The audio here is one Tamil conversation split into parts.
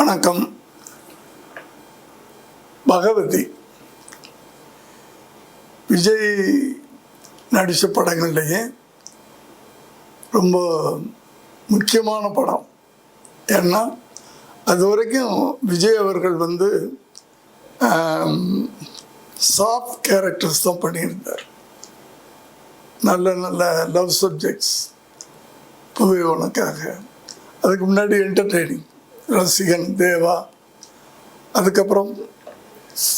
வணக்கம். பகவதி விஜய் நடித்த படங்கள்லேயே ரொம்ப முக்கியமான படம். ஏன்னா அது வரைக்கும் விஜய் அவர்கள் சாஃப்ட் கேரக்டர்ஸ் தான் பண்ணியிருந்தார். நல்ல நல்ல லவ் சப்ஜெக்ட்ஸ், புவி உனக்காக, அதுக்கு முன்னாடி என்டர்டெய்னிங், ரசிகன், தேவா, அதுக்கப்புறம்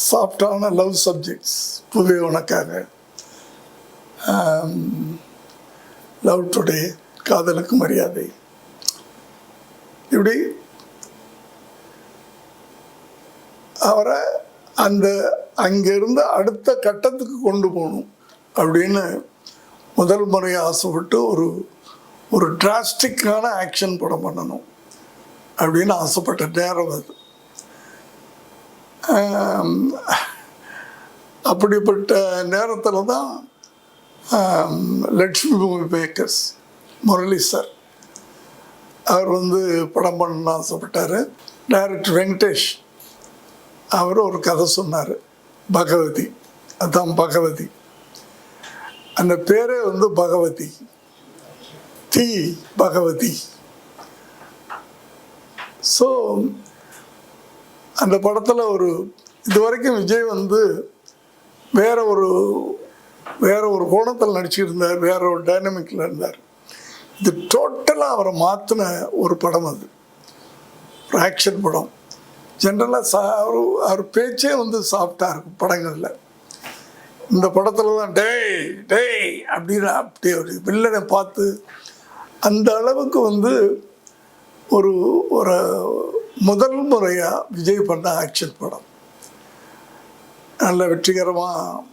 சாஃப்டான லவ் சப்ஜெக்ட்ஸ், புவி உனக்காக, லவ் டுடே, காதலுக்கு மரியாதை, இப்படி அவரை அங்கிருந்து அடுத்த கட்டத்துக்கு கொண்டு போகணும் அப்படின்னு முதல் முறையாக ஆசைப்பட்டு ஒரு டிராஸ்டிக்கான ஆக்ஷன் படம் பண்ணணும் அப்படின்னு ஆசைப்பட்ட நேரம் அது. அப்படிப்பட்ட நேரத்தில் தான் Lakshmi movie makers Murali sir அவர் படம் பண்ணணும்னு ஆசைப்பட்டார். டைரக்டர் வெங்கடேஷ் அவர் ஒரு கதை சொன்னார், பகவதி. அதுதான் பகவதி. அந்த பேரே பகவதி, தி பகவதி. ஸோ அந்த படத்தில் இது வரைக்கும் விஜய் வேற ஒரு கோணத்தில் நடிச்சிருந்தார், வேற ஒரு டைனமிக்கில் இருந்தார். இது டோட்டலாக அவரை மாற்றின ஒரு படம். அது ஒரு ஆக்ஷன் படம். ஜென்ரலாக அவர் பேச்சே சாஃப்டாக இருக்கும் படங்களில். இந்த படத்தில் தான் டேய் டேய் அப்படின்னு அப்படியே ஒரு வில்லனை பார்த்து அந்த அளவுக்கு ஒரு முதல் முறையாக விஜய் பண்ண ஆக்ஷன் படம். நல்ல வெற்றிகரமாக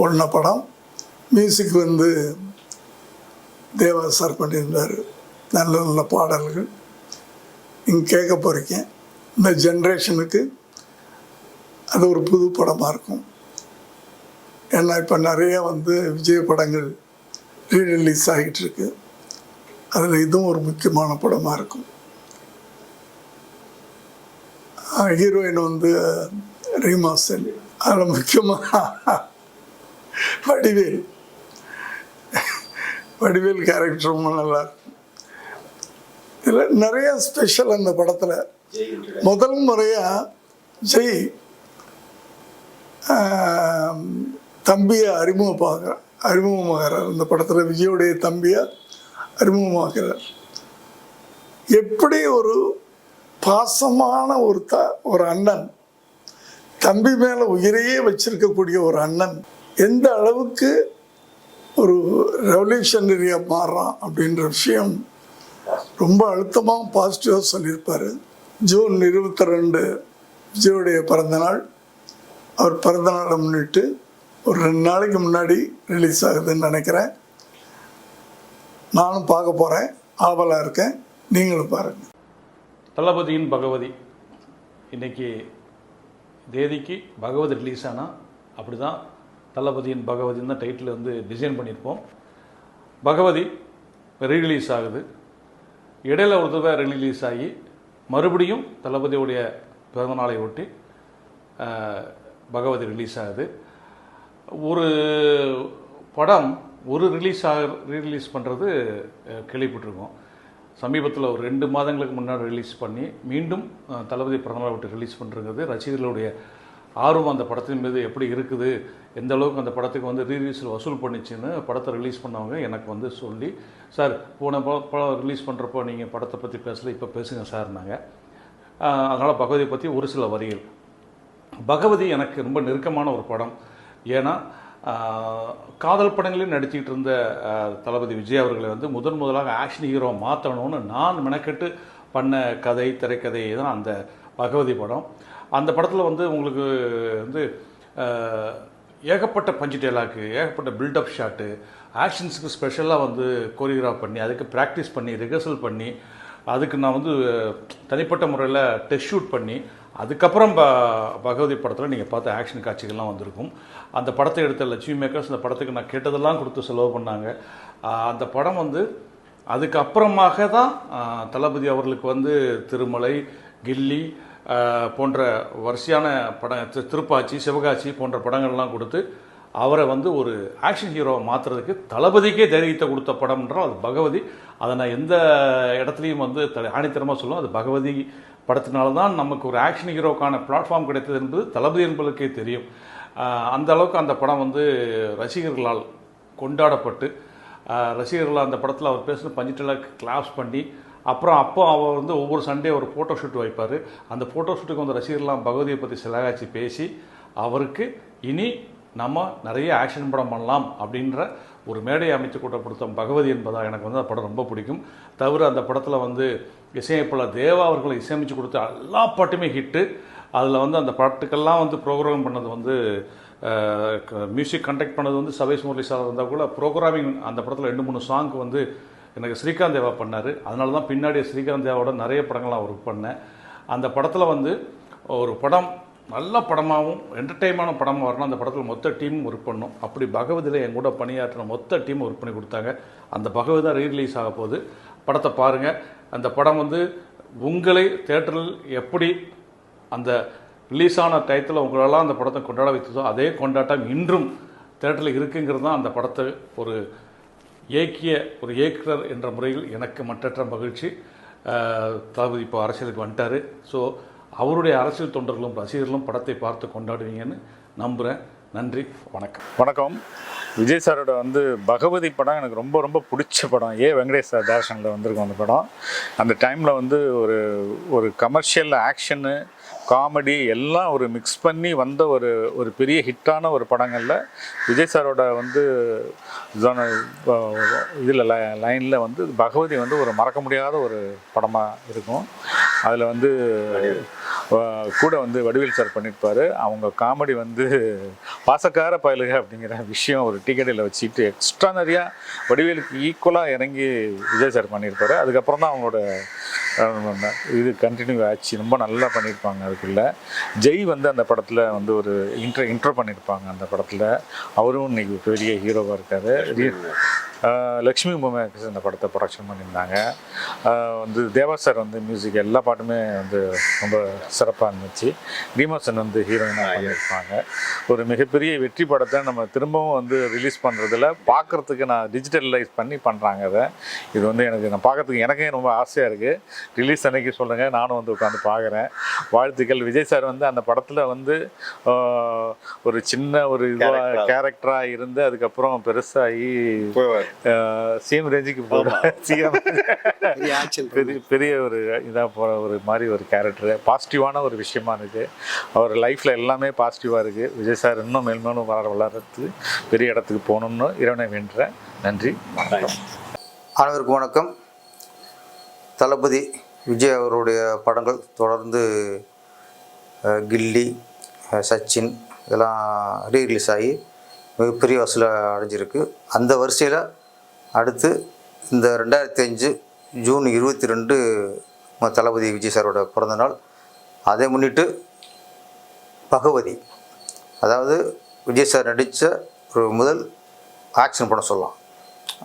ஓடின படம். மியூசிக் தேவா சார் பண்ணியிருந்தார். நல்ல நல்ல பாடல்கள் நீங்கள் கேட்க போகிறீங்க. இந்த ஜென்ரேஷனுக்கு அது ஒரு புது படமாக இருக்கும். ஏன்னா இப்போ நிறைய விஜய் படங்கள் ரீரிலீஸ் ஆகிட்டு இருக்கு. அதில் இதுவும் ஒரு முக்கியமான படமாக இருக்கும். ஹீரோயின் ரீமா சென், அதில் முக்கியமாக வடிவேல் கேரக்டர் ரொம்ப நல்லாயிருக்கும். இதில் நிறைய ஸ்பெஷல். அந்த படத்தில் முதல் முறையாக ஜெய் தம்பியை அறிமுகமாகிறார். இந்த படத்தில் விஜயோடைய தம்பியை அறிமுகமாகிறார். எப்படி ஒரு பாசமான ஒரு அண்ணன், தம்பி மேலே உயிரையே வச்சிருக்கக்கூடிய ஒரு அண்ணன் எந்த அளவுக்கு ஒரு ரெவல்யூஷனரியாக மாறுறான் அப்படின்ற விஷயம் ரொம்ப அழுத்தமாக பாசிட்டிவாக சொல்லியிருப்பார். ஜூன் 22 விஜயோடைய பிறந்தநாள். அவர் பிறந்தநாளை முன்னிட்டு ஒரு 2 நாளைக்கு முன்னாடி ரிலீஸ் ஆகுதுன்னு நினைக்கிறேன். நானும் பார்க்க போகிறேன், ஆவலாக இருக்கேன். நீங்களும் பாருங்கள். தளபதியின் பகவதி இன்றைக்கி தேதிக்கு பகவதி ரிலீஸ் ஆனால் அப்படி தான் தளபதியின் பகவதின்னு தான் டைட்டில் டிசைன் பண்ணியிருப்போம். பகவதி ரீரிலீஸ் ஆகுது. இடையில ஒரு தடவை ரீரிலீஸ் ஆகி மறுபடியும் தளபதியுடைய பிறந்தநாளை ஒட்டி பகவதி ரிலீஸ் ஆகுது. ஒரு படம் ரீரிலீஸ் பண்ணுறது கேள்விப்பட்டிருக்கோம். சமீபத்தில் ஒரு 2 மாதங்களுக்கு முன்னாடி ரிலீஸ் பண்ணி மீண்டும் தளபதி பிறந்தநாளை விட்டு ரிலீஸ் பண்ணுறது ரசிகர்களுடைய ஆர்வம் அந்த படத்தின் மீது எப்படி இருக்குது, எந்த அளவுக்கு அந்த படத்துக்கு ரீரிலீஸில் வசூல் பண்ணிச்சுன்னு படத்தை ரிலீஸ் பண்ணவங்க எனக்கு சொல்லி, சார் போன படம் ரிலீஸ் பண்ணுறப்போ நீங்கள் படத்தை பற்றி பேசல, இப்போ பேசுங்க சார். நாங்கள் அதனால் பகவதியை பற்றி ஒரு சில வரிகள். பகவதி எனக்கு ரொம்ப நெருக்கமான ஒரு படம். ஏன்னா காதல் படங்களையும் நடிச்சிக்கிட்டு இருந்த தளபதி விஜய் அவர்களை முதலாக ஆக்ஷன் ஹீரோ மாற்றணும்னு நான் மெனக்கெட்டு பண்ண திரைக்கதை தான் அந்த பகவதி படம். அந்த படத்தில் உங்களுக்கு ஏகப்பட்ட பஞ்சு டேலாக்கு, ஏகப்பட்ட பில்டப் ஷாட்டு, ஆக்ஷன்ஸுக்கு ஸ்பெஷலாக கோரியோகிராஃப் பண்ணி, அதுக்கு ப்ராக்டிஸ் பண்ணி, ரிஹர்சல் பண்ணி, அதுக்கு நான் தனிப்பட்ட முறையில் டெஸ்ட் ஷூட் பண்ணி, அதுக்கப்புறம் பகவதி படத்தில் நீங்கள் பார்த்த ஆக்ஷன் காட்சிகள்லாம் வந்திருக்கும். அந்த படத்தை எடுத்த லட்சுமி மேக்கர்ஸ் அந்த படத்துக்கு நான் கேட்டதெல்லாம் கொடுத்து செலவு பண்ணாங்க. அந்த படம் அதுக்கப்புறமாக தான் தளபதி அவர்களுக்கு திருமலை, கில்லி, போன்ற வரிசையான திருப்பாச்சி, சிவகாசி போன்ற படங்கள்லாம் கொடுத்து அவரை வந்து ஒரு ஆக்ஷன் ஹீரோவை மாற்றுறதுக்கு தளபதிக்கே தைரியத்தை கொடுத்த படம் என்றால் அது பகவதி. அதை நான் எந்த இடத்துலையும் வந்து ஆணித்தரமாக சொல்லுவோம், அது பகவதி படத்தினால தான் நமக்கு ஒரு ஆக்ஷன் ஹீரோக்கான பிளாட்ஃபார்ம் கிடைத்தது என்பது தளபதி என்பதற்கே தெரியும். அந்த அளவுக்கு அந்த படம் வந்து ரசிகர்களால் கொண்டாடப்பட்டு, ரசிகர்களால் அந்த படத்தில் அவர் பேசுகிற பஞ்சிட்டெல்லாம் கிளாப்ஸ் பண்ணி, அப்புறம் அவர் வந்து ஒவ்வொரு சண்டே ஒரு ஃபோட்டோ ஷூட் வைப்பார். அந்த ஃபோட்டோ ஷூட்டுக்கு வந்து ரசிகர்கள்லாம் பகவதியை பற்றி சிலகாட்சி பேசி அவருக்கு இனி நம்ம நிறைய ஆக்ஷன் படம் பண்ணலாம் அப்படின்ற ஒரு மேடையை அமைத்து கொடுத்த பகவதி என்பதாக எனக்கு வந்து அந்த படம் ரொம்ப பிடிக்கும். தவிர அந்த படத்தில் வந்து இசையமைப்பாளர் தேவா அவர்களை இசையமைச்சு கொடுத்த எல்லா பாட்டுமே ஹிட்டு. அதில் வந்து அந்த பாட்டுக்கெல்லாம் வந்து ப்ரோக்ராம் பண்ணது வந்து மியூசிக் கண்டக்ட் பண்ணது வந்து சபேஷ் முரளி சார் இருந்தால் கூட ப்ரோக்ராமிங் அந்த படத்தில் 2-3 சாங்க்கு வந்து எனக்கு ஸ்ரீகாந்த் தேவா பண்ணார். அதனால தான் பின்னாடி ஸ்ரீகாந்த் தேவாவோட நிறைய படங்கள்லாம் ஒர்க் பண்ணேன். அந்த படத்தில் வந்து ஒரு படம் நல்ல படமாகவும் என்டர்டெயினான படமாக வரணும். அந்த படத்தில் மொத்த டீமும் ஒர்க் பண்ணணும். அப்படி பகவதியில் என் கூட பணியாற்றின மொத்த டீமும் ஒர்க் பண்ணி கொடுத்தாங்க. அந்த பகவதி தான் ரீரிலீஸ் ஆக போகுது. படத்தை பாருங்கள். அந்த படம் வந்து உங்களை தேட்டரில் எப்படி அந்த ரிலீஸ் ஆன டயத்தில் உங்களெல்லாம் அந்த படத்தை கொண்டாட வைத்ததோ அதே கொண்டாட்டம் இன்றும் தேட்டரில் இருக்குங்கிறது தான் அந்த படத்தை ஒரு இயக்குனர் என்ற முறையில் எனக்கு மற்றற்ற மகிழ்ச்சி. தளபதி இப்போ அரசியலுக்கு வந்துட்டார். ஸோ அவருடைய அரசியல் தொண்டர்களும் ரசிகர்களும் படத்தை பார்த்து கொண்டாடுவீங்கன்னு நம்புகிறேன். நன்றி, வணக்கம். வணக்கம். விஜய் சாரோட வந்து பகவதி படம் எனக்கு ரொம்ப ரொம்ப பிடிச்ச படம். வெங்கடேஷ் சார் டேரக்ஷனில் வந்திருக்கும் அந்த படம். அந்த டைமில் வந்து ஒரு கமர்ஷியல் ஆக்ஷனு, காமெடி எல்லாம் ஒரு மிக்ஸ் பண்ணி வந்த ஒரு பெரிய ஹிட்டான ஒரு படங்களில் விஜய் சாரோட வந்து இதில் லைனில் வந்து பகவதி வந்து ஒரு மறக்க முடியாத ஒரு படமாக இருக்கும். அதில் வந்து கூட வந்து வடிவேல் சார் பண்ணியிருப்பார். அவங்க காமெடி வந்து பாசக்கார பயலுக அப்படிங்கிற விஷயம் ஒரு டிக்கெட்டில் வச்சுட்டு எக்ஸ்ட்ரா நிறையா வடிவேலுக்கு ஈக்குவலாக இறங்கி விஜய் சார் பண்ணியிருப்பார். அதுக்கப்புறம் தான் அவங்களோட இது கண்டினியூ ஆச்சு. ரொம்ப நல்லா பண்ணியிருப்பாங்க. அதுக்குள்ளே ஜெய் வந்து அந்த படத்தில் வந்து ஒரு இன்ட்ரோ பண்ணியிருப்பாங்க. அந்த படத்தில் அவரும் இன்னைக்கு பெரிய ஹீரோவாக இருக்கார். லக்ஷ்மி உமாமேகர் அந்த படத்தை ப்ரொடக்ஷன் பண்ணியிருந்தாங்க. வந்து தேவா சார் வந்து மியூசிக் எல்லா பாட்டுமே வந்து ரொம்ப சிறப்பாக இருந்துச்சு. ரீமாசன் வந்து ஹீரோயினாக பண்ணியிருப்பாங்க. ஒரு மிகப்பெரிய வெற்றி படத்தை நம்ம திரும்பவும் வந்து ரிலீஸ் பண்ணுறதுல பார்க்குறதுக்கு நான் டிஜிட்டலைஸ் பண்ணி பண்ணுறாங்க. அதை இது வந்து நான் பார்க்குறதுக்கு எனக்கே ரொம்ப ஆசையாக இருக்குது. ரிலீஸ் அன்னைக்கு சொல்லுங்கள், நானும் வந்து உட்காந்து பார்க்குறேன். வாழ்த்துக்கள். விஜய் சார் வந்து அந்த படத்தில் வந்து ஒரு சின்ன ஒரு இதுவாக கேரக்டராக இருந்து அதுக்கப்புறம் பெருசாகி சிஎம் ரேஞ்சுக்கு பெரிய ஒரு இதாக போகிற ஒரு மாதிரி ஒரு கேரக்டரு. பாசிட்டிவான ஒரு விஷயமா இருக்குது. அவர் லைஃப்பில் எல்லாமே பாசிட்டிவாக இருக்குது. விஜய் சார் இன்னும் மேல்மேலும் வளர்றதுக்கு பெரிய இடத்துக்கு போகணும்னு இறைவனை வேண்டுறேன். நன்றி, வணக்கம். அனைவருக்கும் வணக்கம். தளபதி விஜய் அவருடைய படங்கள் தொடர்ந்து கில்லி, சச்சின் இதெல்லாம் ரீரிலீஸ் ஆகி மிகப்பெரிய வசூலை அடைஞ்சிருக்கு. அந்த வரிசையில் அடுத்து இந்த 2005 ஜூன் 22 தளபதி விஜய் சாரோட பிறந்தநாள். அதை முன்னிட்டு பகவதி, அதாவது விஜய் சார் நடித்த ஒரு முதல் ஆக்ஷன் படம் சொல்லலாம்.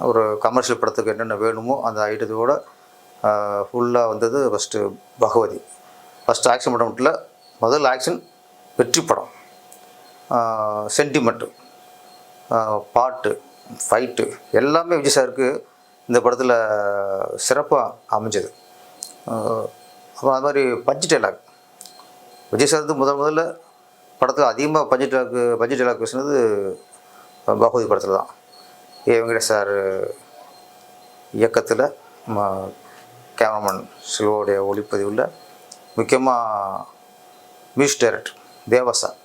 ஒரு கமர்ஷியல் படத்துக்கு என்னென்ன வேணுமோ அந்த ஐட்டத்தோடு ஃபுல்லாக வந்தது ஃபஸ்ட்டு பகவதி. ஃபஸ்ட்டு ஆக்ஷன் படம் மட்டும் இல்லை, முதல் ஆக்ஷன் வெற்றி படம். சென்டிமெண்ட்டு, பாட்டு, ஃபைட்டு எல்லாமே விஜய் சாருக்கு இந்த படத்தில் சிறப்பாக அமைஞ்சது. அப்புறம் அது மாதிரி பஞ்சு டைலாக், விஜய் சார் வந்து முதல்ல படத்தில் அதிகமாக பஞ்சு டைலாக் பேசுனது பகவதி படத்தில் தான். வெங்கடேஷ் சார் இயக்கத்தில் கேமராமேன் சில்வோடைய ஒளிப்பதிவில் முக்கியமாக மியூசிக் டைரக்டர் தேவா சார்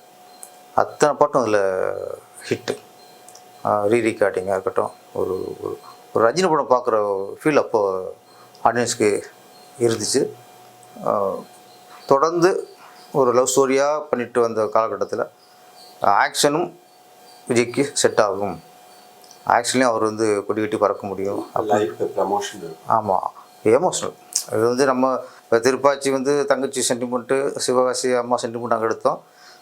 அத்தனை பாட்டும் அதில் ஹிட்டு. ரீரிகார்டிங்காக இருக்கட்டும், ஒரு ரஜினி படம் பார்க்குற ஃபீல் அப்போது ஆடியன்ஸ்க்கு இருந்துச்சு. தொடர்ந்து ஒரு லவ் ஸ்டோரியாக பண்ணிட்டு வந்த காலகட்டத்தில் ஆக்ஷனும் விஜய்க்கு செட் ஆகும். ஆக்ஷன்லேயும் அவர் வந்து கொடி கட்டி பறக்க முடியும். ஆமாம், எமோஷ்னல். இது வந்து நம்ம திருப்பாச்சி வந்து தங்கச்சி சென்டிமெண்ட்டு, சிவகாசி அம்மா சென்டிமெண்ட் அங்கே எடுத்தோம்.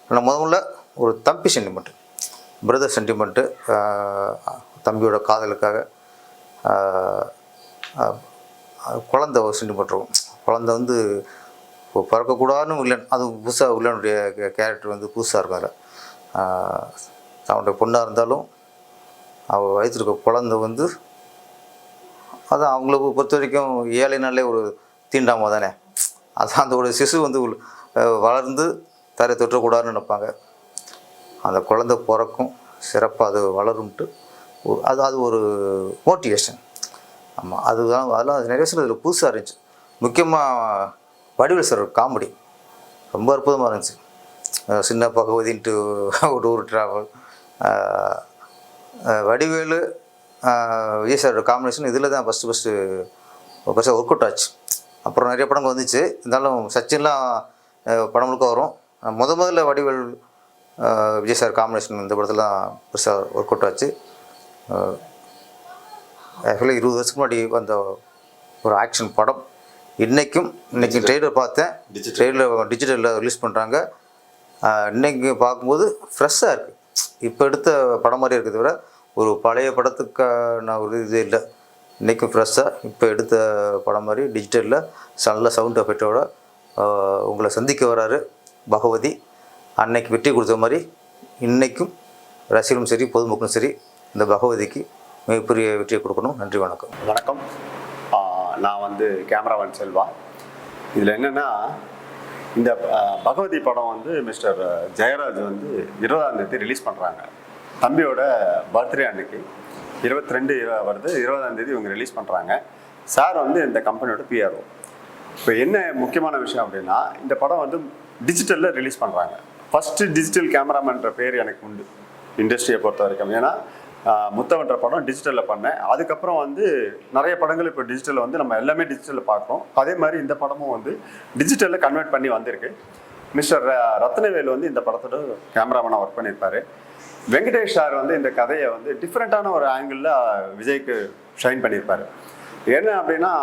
ஆனால் முதல்ல ஒரு தம்பி சென்டிமெண்ட்டு, பிரதர் சென்டிமெண்ட்டு, தம்பியோட காதலுக்காக குழந்தை ஒரு சென்டிமெண்ட் இருக்கும். குழந்தை வந்து இப்போ பிறக்கக்கூடாதுன்னு வில்லன், அது புதுசாக வில்லனுடைய கேரக்டர் வந்து புதுசாக இருக்கும் அதில். அவனுடைய பொண்ணாக இருந்தாலும் அவள் வயிற்றுல இருக்க குழந்தை வந்து அதான் அவங்கள பொறுத்த வரைக்கும் ஏழைனாலே ஒரு தீண்டாமல் தானே. அதான் அந்த ஒரு சிசு வந்து வளர்ந்து தரை தொற்றக்கூடாதுன்னு நினைப்பாங்க. அந்த குழந்தை பிறக்கும், சிறப்பாக அது வளரும்ட்டு அது ஒரு மோட்டிவேஷன். ஆமாம், அதுதான் அதெல்லாம் நிறைய விஷயம் இதில் புதுசாக இருந்துச்சு. முக்கியமாக வடிவேல் சார் காமெடி ரொம்ப அற்புதமாக இருந்துச்சு. சின்ன பகவதின்ட்டு ஒரு ட்ராவல், வடிவேலு விஜய் சாரோட காம்பினேஷன் இதில் தான் ஃபஸ்ட்டு ஒர்க் அவுட் ஆச்சு. அப்புறம் நிறைய படங்கள் வந்துச்சு, இருந்தாலும் சச்சின்லாம் படம் முழுக்க வரும். முதல்ல வடிவேல் விஜய் சார் காம்பினேஷன் இந்த படத்துலாம் பெருசாக ஒர்க் அவுட் ஆச்சு. ஆக்சுவலாக 20 வருஷத்துக்கு முன்னாடி வந்த ஒரு ஆக்ஷன் படம் இன்னைக்கு ட்ரெய்லர் பார்த்தேன். ட்ரெய்லர் டிஜிட்டலில் ரிலீஸ் பண்ணுறாங்க. இன்றைக்கி பார்க்கும்போது ஃப்ரெஷ்ஷாக இருக்குது. இப்போ எடுத்த படம் மாதிரி இருக்கிறத விட ஒரு பழைய படத்துக்கான ஒரு இது இல்லை. இன்றைக்கும் ஃப்ரெஷ்ஷாக இப்போ எடுத்த படம் மாதிரி டிஜிட்டலில் நல்ல சவுண்ட் எஃபெக்டோட உங்களை சந்திக்க வராரு பகவதி. அன்னைக்கு வெற்றி கொடுத்த மாதிரி இன்றைக்கும் ரசிகரும் சரி பொதுமக்களும் சரி இந்த பகவதிக்கு மிகப்பெரிய வெற்றியை கொடுக்கணும். நன்றி, வணக்கம். வணக்கம். நான் வந்து கேமராமேன் செல்வா. இதில் என்னென்னா, இந்த பகவதி படம் வந்து மிஸ்டர் ஜெயராஜ் வந்து 20ஆம் தேதி ரிலீஸ் பண்ணுறாங்க. தம்பியோட பர்த்டே அன்னைக்கு 22 வருது, 20ஆம் தேதி இவங்க ரிலீஸ் பண்ணுறாங்க. சார் வந்து இந்த கம்பெனியோட பிஆர்ஓ. இப்போ என்ன முக்கியமான விஷயம் அப்படின்னா, இந்த படம் வந்து டிஜிட்டலில் ரிலீஸ் பண்ணுறாங்க. ஃபஸ்ட்டு டிஜிட்டல் கேமராமேன்ற பேர் எனக்கு உண்டு இண்டஸ்ட்ரியை பொறுத்த வரைக்கும். ஏன்னா முத்தவன்ற படம் டிஜிட்டலில் பண்ணேன். அதுக்கப்புறம் வந்து நிறைய படங்கள் இப்போ டிஜிட்டலில் வந்து நம்ம எல்லாமே டிஜிட்டலில் பார்க்குறோம். அதே மாதிரி இந்த படமும் வந்து டிஜிட்டலில் கன்வெர்ட் பண்ணி வந்திருக்கு. மிஸ்டர் ரத்னவேல் வந்து இந்த படத்தோட கேமராமேனாக ஒர்க் பண்ணியிருப்பார். வெங்கடேஷ் சார் வந்து இந்த கதையை வந்து டிஃப்ரெண்ட்டான ஒரு ஆங்கிளில் விஜய்க்கு ஷைன் பண்ணியிருப்பார். என்ன அப்படின்னா,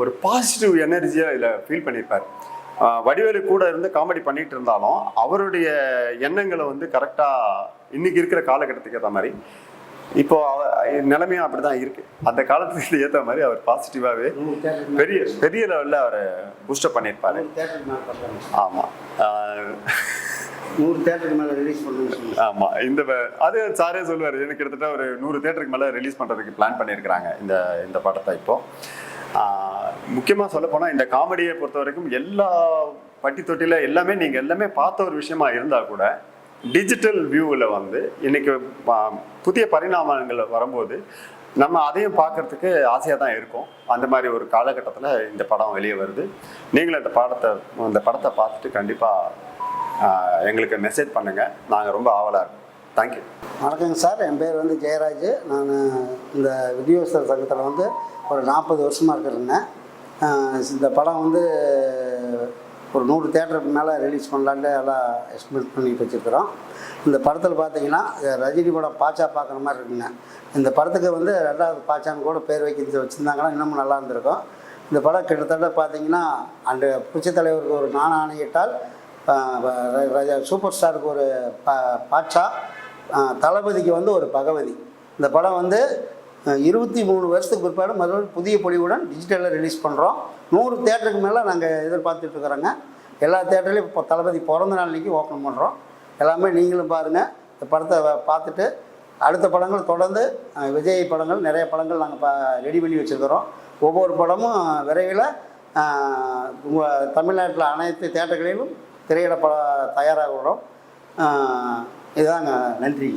ஒரு பாசிட்டிவ் எனர்ஜியாக இதில் ஃபீல் பண்ணியிருப்பார். வடிவேலு கூட இருந்து காமெடி பண்ணிகிட்டு இருந்தாலும் அவருடைய எண்ணங்களை வந்து கரெக்டாக இன்றைக்கி இருக்கிற காலகட்டத்துக்கு ஏற்ற மாதிரி இப்போ நிலைமையும் அப்படி தான் இருக்குது. அந்த காலத்துக்கு ஏற்ற மாதிரி அவர் பாசிட்டிவாகவே பெரிய லெவலில் அவர் பூஸ்டப் பண்ணியிருப்பார். ஆமாம், 100 தேட்டருக்கு மேலே ரிலீஸ் பண்ணுங்க. ஆமாம், அது சாரே சொல்லுவார். எனக்கு கிட்டத்தட்ட ஒரு 100 தேட்டருக்கு மேலே ரிலீஸ் பண்ணுறதுக்கு பிளான் பண்ணியிருக்கிறாங்க இந்த படத்தை. இப்போது முக்கியமாக சொல்லப்போனால் இந்த காமெடியை பொறுத்த வரைக்கும் எல்லா பட்டி தொட்டியில் எல்லாமே நீங்கள் எல்லாமே பார்த்த ஒரு விஷயமா இருந்தால் கூட டிஜிட்டல் வியூவில் வந்து இன்றைக்கி புதிய பரிணாமங்கள் வரும்போது நம்ம அதையும் பார்க்குறதுக்கு ஆசையாக தான் இருக்கும். அந்த மாதிரி ஒரு காலகட்டத்தில் இந்த படம் வெளியே வருது. நீங்களும் இந்த படத்தை பார்த்துட்டு கண்டிப்பாக எங்களுக்கு மெசேஜ் பண்ணுங்கள். நாங்கள் ரொம்ப ஆவலாக இருக்கோம். தேங்க்யூ. வணக்கங்க சார், என் பேர் வந்து ஜெயராஜ். நான் இந்த விநியோகஸ்தர் சங்கத்தில் வந்து ஒரு 40 வருஷமாக இருக்கிறேன். இந்த படம் வந்து ஒரு 100 தேட்டருக்கு மேலே ரிலீஸ் பண்ணலான்னு எல்லாம் எஸ்டிமேட் பண்ணிட்டு வச்சுருக்கிறோம். இந்த படத்தில் பார்த்தீங்கன்னா ரஜினி படம் பாச்சா பார்க்குற மாதிரி இருக்குங்க. இந்த படத்துக்கு வந்து 2வது பாச்சான்னு கூட பேர் வைக்கிறது வச்சுருந்தாங்கன்னா இன்னமும் நல்லா இருந்திருக்கும். இந்த படம் கிட்டத்தட்ட பார்த்தீங்கன்னா அந்த புரட்சித் தலைவருக்கு ஒரு நாண ஆணையிட்டால், சூப்பர் ஸ்டாருக்கு ஒரு பாட்சா, தளபதிக்கு வந்து ஒரு பகவதி. இந்த படம் வந்து 23 வருஷத்துக்கு பிற்பாடு மறுபடியும் புதிய பொலிவுடன் டிஜிட்டலில் ரிலீஸ் பண்ணுறோம். 100 தேட்டருக்கு மேலே நாங்கள் எதிர்பார்த்துட்ருக்குறோங்க. எல்லா தேட்டர்லையும் இப்போ தளபதி பிறந்த நாள் அன்றைக்கி ஓப்பன் பண்ணுறோம். எல்லாமே நீங்களும் பாருங்கள். இந்த படத்தை பார்த்துட்டு அடுத்த படங்கள் தொடர்ந்து விஜய் படங்கள் நிறைய படங்கள் நாங்கள் ரெடி பண்ணி வச்சுருக்கிறோம். ஒவ்வொரு படமும் விரைவில் உங்கள் தமிழ்நாட்டில் அனைத்து தேட்டர்களிலும் திரையிட தயாராகிறோம். இதுதாங்க. நன்றி.